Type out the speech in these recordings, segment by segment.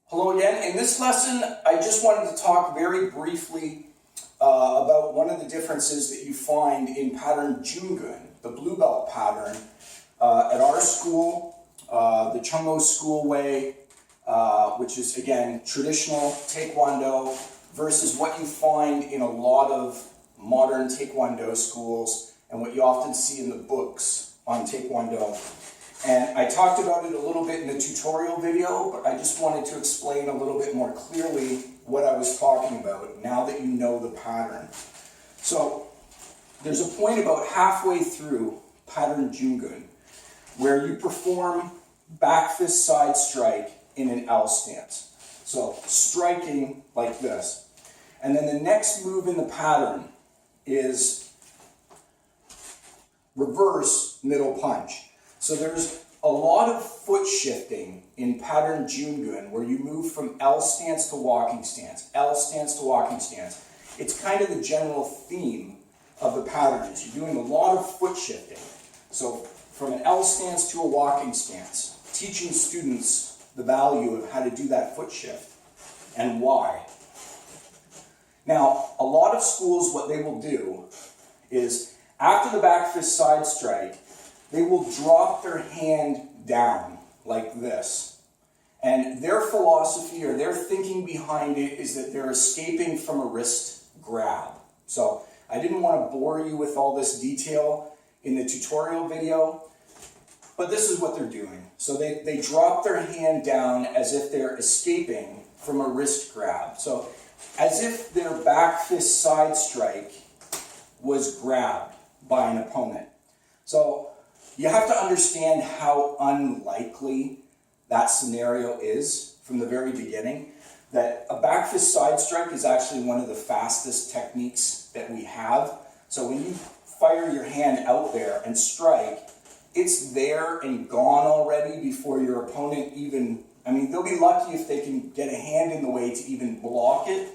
Hello again. In this lesson, I just wanted to talk very briefly about one of the differences that you find in pattern Jungun, the blue belt pattern, at our school, the Chungmo School Way, which is again traditional Taekwondo, versus what you find in a lot of modern Taekwondo schools and what you often see in the books on Taekwondo. And I talked about it a little bit in the tutorial video, but I just wanted to explain a little bit more clearly what I was talking about now that you know the pattern. So there's a point about halfway through pattern Jungun where you perform back fist side strike in an L stance. So striking like this. And then the next move in the pattern is reverse middle punch. So there's a lot of foot shifting in pattern Jungun where you move from L stance to walking stance, L stance to walking stance. It's kind of the general theme of the patterns. You're doing a lot of foot shifting. So from an L stance to a walking stance, teaching students the value of how to do that foot shift and why. Now, a lot of schools, what they will do is after the back fist side strike, they will drop their hand down like this. And their philosophy or their thinking behind it is that they're escaping from a wrist grab. So I didn't want to bore you with all this detail in the tutorial video, but this is what they're doing. So they drop their hand down as if they're escaping from a wrist grab. So as if their back fist side strike was grabbed by an opponent. So you have to understand how unlikely that scenario is from the very beginning, that a back fist side strike is actually one of the fastest techniques that we have. So when you fire your hand out there and strike, it's there and gone already before your opponent even, they'll be lucky if they can get a hand in the way to even block it,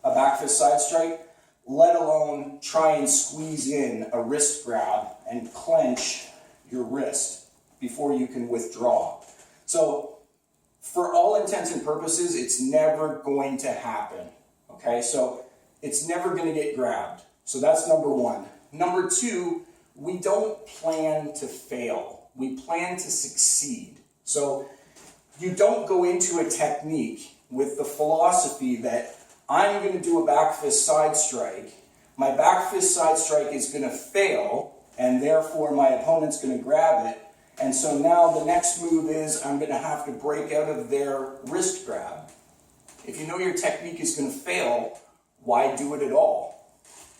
a back fist side strike, let alone try and squeeze in a wrist grab and clench your wrist before you can withdraw. So for all intents and purposes, it's never going to happen, okay? So it's never going to get grabbed. So that's number one. Number two, we don't plan to fail. We plan to succeed. So you don't go into a technique with the philosophy that I'm going to do a back fist side strike. My back fist side strike is going to fail, and therefore my opponent's going to grab it. And so now the next move is I'm going to have to break out of their wrist grab. If you know your technique is going to fail, why do it at all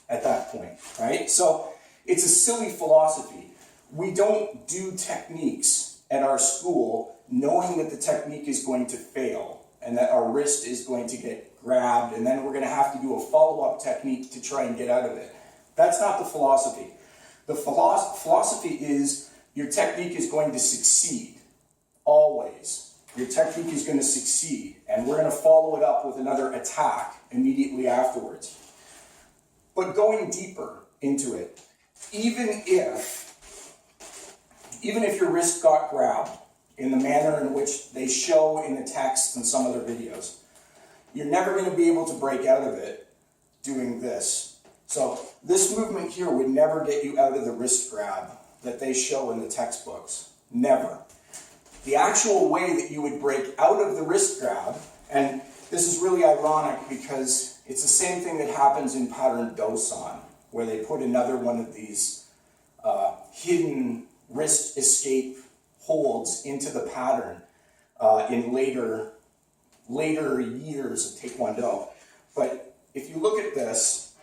at that point, right? So it's a silly philosophy. We don't do techniques at our school knowing that the technique is going to fail and that our wrist is going to get grabbed, and then we're going to have to do a follow-up technique to try and get out of it. That's not the philosophy. The philosophy is your technique is going to succeed, always. Your technique is going to succeed, and we're going to follow it up with another attack immediately afterwards. But going deeper into it, even if your wrist got grabbed in the manner in which they show in the text and some other videos, you're never going to be able to break out of it doing this. So this movement here would never get you out of the wrist grab that they show in the textbooks. Never. The actual way that you would break out of the wrist grab, and this is really ironic because it's the same thing that happens in pattern Dosan, where they put another one of these hidden wrist escape holds into the pattern in later years of Taekwondo. But if you look at this,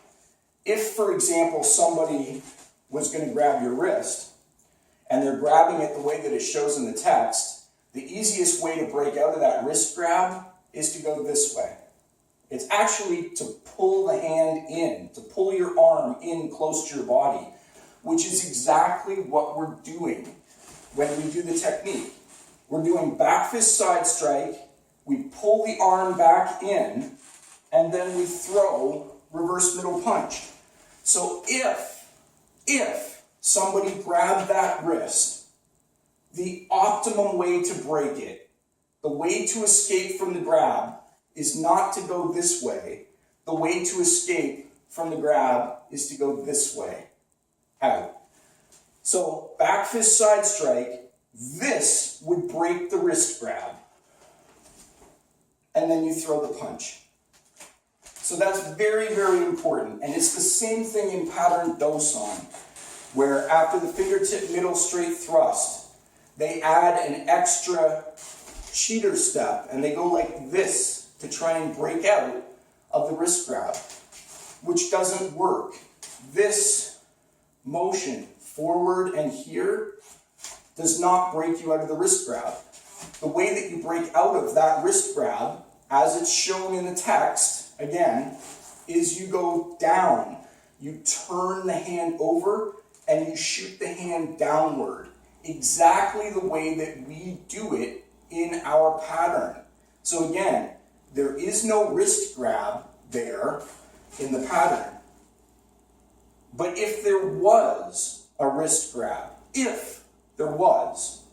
if, for example, somebody was going to grab your wrist and they're grabbing it the way that it shows in the text, the easiest way to break out of that wrist grab is to go this way. It's actually to pull the hand in, to pull your arm in close to your body, which is exactly what we're doing when we do the technique. We're doing back fist side strike, we pull the arm back in, and then we throw reverse middle punch. So if somebody grabbed that wrist, the optimum way to break it the way to escape from the grab is not to go this way. The way to escape from the grab is to go this way, out. So back fist side strike, this would break the wrist grab. And then you throw the punch. So that's very, very important. And it's the same thing in pattern Dosan, where after the fingertip middle straight thrust, they add an extra cheater step and they go like this to try and break out of the wrist grab, which doesn't work. This motion forward and here does not break you out of the wrist grab. The way that you break out of that wrist grab, as it's shown in the text, again, is you go down. You turn the hand over and you shoot the hand downward. Exactly the way that we do it in our pattern. So again, there is no wrist grab there in the pattern. But if there was a wrist grab, if there was,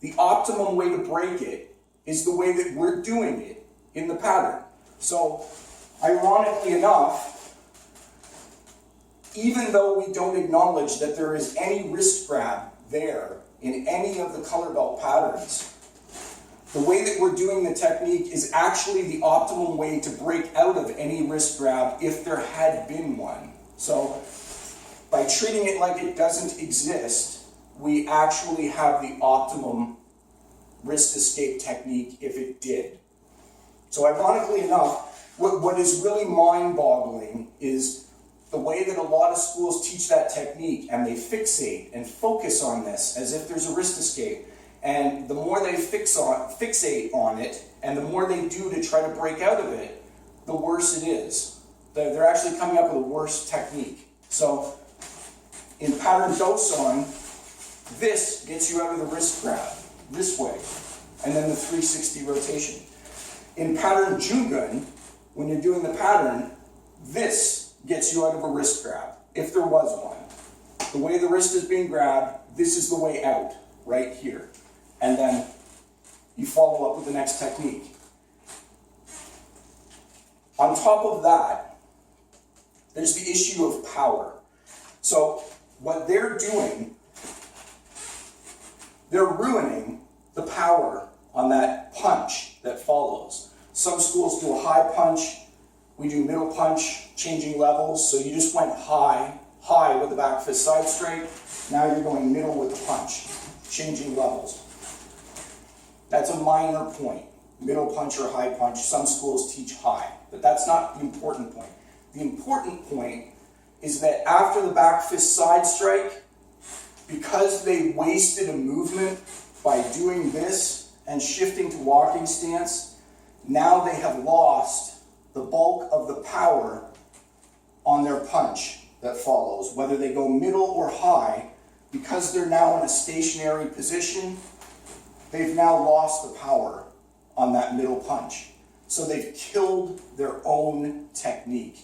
the optimum way to break it is the way that we're doing it in the pattern. So, ironically enough, even though we don't acknowledge that there is any wrist grab there in any of the color belt patterns, the way that we're doing the technique is actually the optimum way to break out of any wrist grab if there had been one. So, by treating it like it doesn't exist, we actually have the optimum wrist escape technique if it did. So ironically enough, what is really mind-boggling is the way that a lot of schools teach that technique, and they fixate and focus on this as if there's a wrist escape. And the more they fixate on it, and the more they do to try to break out of it, the worse it is. They're actually coming up with a worse technique. So in pattern Dosan, this gets you out of the wrist grab, this way, and then the 360 rotation. In pattern Jungun, when you're doing the pattern, this gets you out of a wrist grab, if there was one. The way the wrist is being grabbed, this is the way out, right here. And then you follow up with the next technique. On top of that, there's the issue of power. So what they're doing, they're ruining the power on that punch that follows. Some schools do a high punch, we do middle punch, changing levels. So you just went high with the back fist side straight. Now you're going middle with the punch, changing levels. That's a minor point. Middle punch or high punch, some schools teach high, but that's not the important point. The important point is that after the back fist side strike, because they wasted a movement by doing this and shifting to walking stance, now they have lost the bulk of the power on their punch that follows. Whether they go middle or high, because they're now in a stationary position, they've now lost the power on that middle punch. So they've killed their own technique.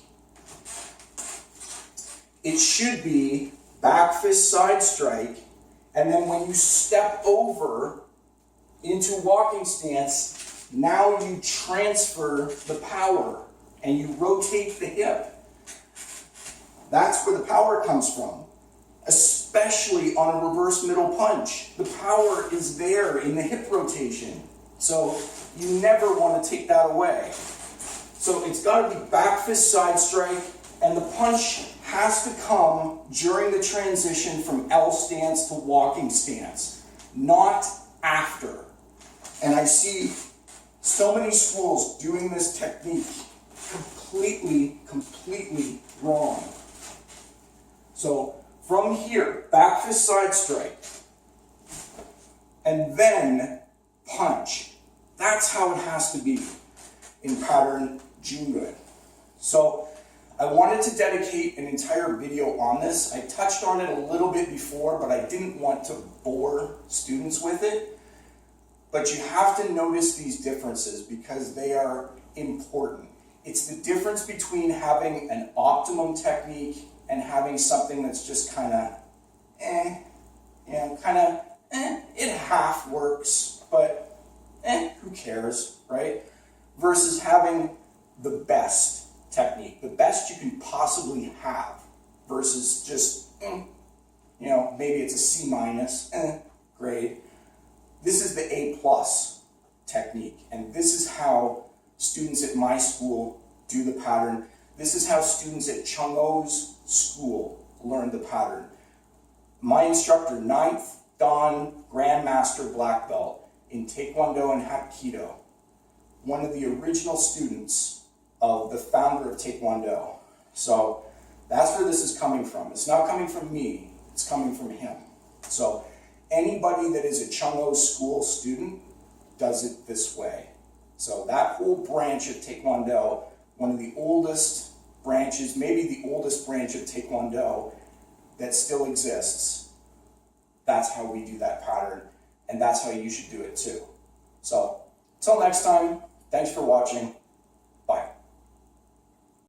It should be back fist side strike, and then when you step over into walking stance, now you transfer the power and you rotate the hip. That's where the power comes from, especially on a reverse middle punch. The power is there in the hip rotation, so you never want to take that away. So it's got to be back fist side strike, and the punch has to come during the transition from L stance to walking stance, not after. And I see so many schools doing this technique completely wrong. So from here, back fist side strike, and then punch. That's how it has to be in pattern Jungun. So I wanted to dedicate an entire video on this. I touched on it a little bit before, but I didn't want to bore students with it. But you have to notice these differences because they are important. It's the difference between having an optimum technique and having something that's just kind of, it half works, but who cares, right? Versus having the best technique, the best you can possibly have, versus just, maybe it's a C minus grade. This is the A plus technique, and this is how students at my school do the pattern. This is how students at Chung O's school learn the pattern. My instructor, 9th Dan Grandmaster Black Belt in Taekwondo and Hapkido, one of the original students of the founder of Taekwondo. So that's where this is coming from. It's not coming from me, it's coming from him. So anybody that is a Chung O school student does it this way. So that whole branch of Taekwondo, one of the oldest branches, maybe the oldest branch of Taekwondo that still exists, that's how we do that pattern, and that's how you should do it too. So, until next time, thanks for watching.